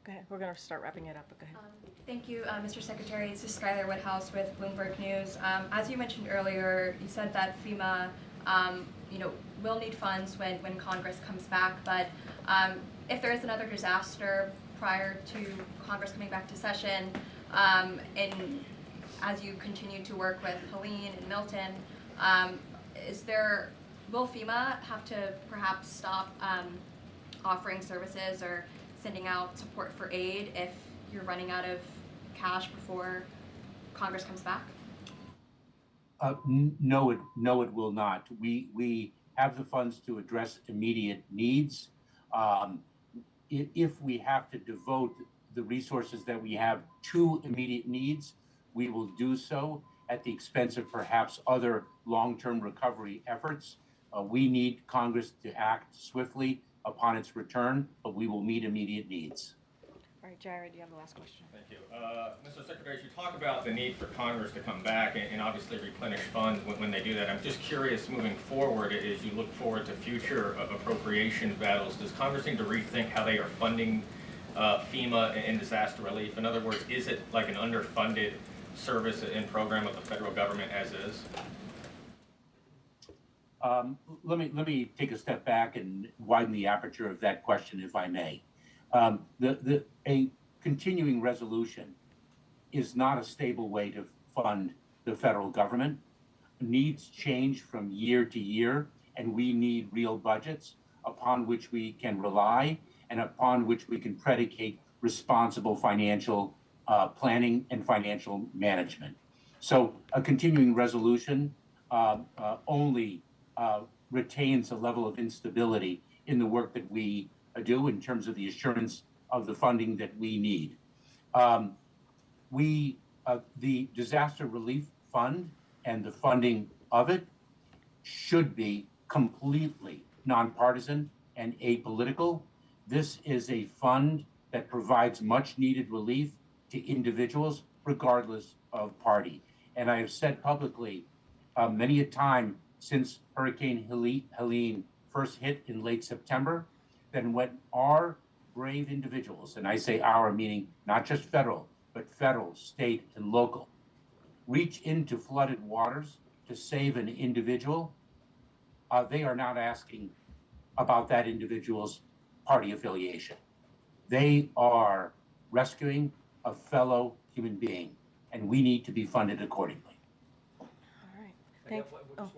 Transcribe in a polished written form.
go ahead. We're going to start wrapping it up, but go ahead. Thank you, Mr. Secretary. This is Skylar Woodhouse with Bloomberg News. As you mentioned earlier, you said that FEMA, will need funds when Congress comes back. But if there is another disaster prior to Congress coming back to session, and as you continue to work with Helene and Milton, will FEMA have to perhaps stop offering services or sending out support for aid if you're running out of cash before Congress comes back? No, it will not. We have the funds to address immediate needs. If we have to devote the resources that we have to immediate needs, we will do so at the expense of perhaps other long-term recovery efforts. We need Congress to act swiftly upon its return, but we will meet immediate needs. All right, Jared, you have the last question. Thank you. Mr. Secretary, as you talk about the need for Congress to come back and obviously replenish funds when they do that, I'm just curious, moving forward, as you look forward to future appropriation battles, does Congress need to rethink how they are funding FEMA and disaster relief? In other words, is it like an underfunded service and program of the federal government as is? Let me take a step back and widen the aperture of that question, if I may. A continuing resolution is not a stable way to fund the federal government. Needs change from year to year, and we need real budgets upon which we can rely and upon which we can predicate responsible financial planning and financial management. So a continuing resolution only retains a level of instability in the work that we do in terms of the assurance of the funding that we need. The Disaster Relief Fund and the funding of it should be completely nonpartisan and apolitical. This is a fund that provides much needed relief to individuals regardless of party. And I have said publicly many a time since Hurricane Helene first hit in late September, that when our brave individuals, and I say our meaning not just federal, but federal, state, and local, reach into flooded waters to save an individual, they are not asking about that individual's party affiliation. They are rescuing a fellow human being, and we need to be funded accordingly. All right. Thank you.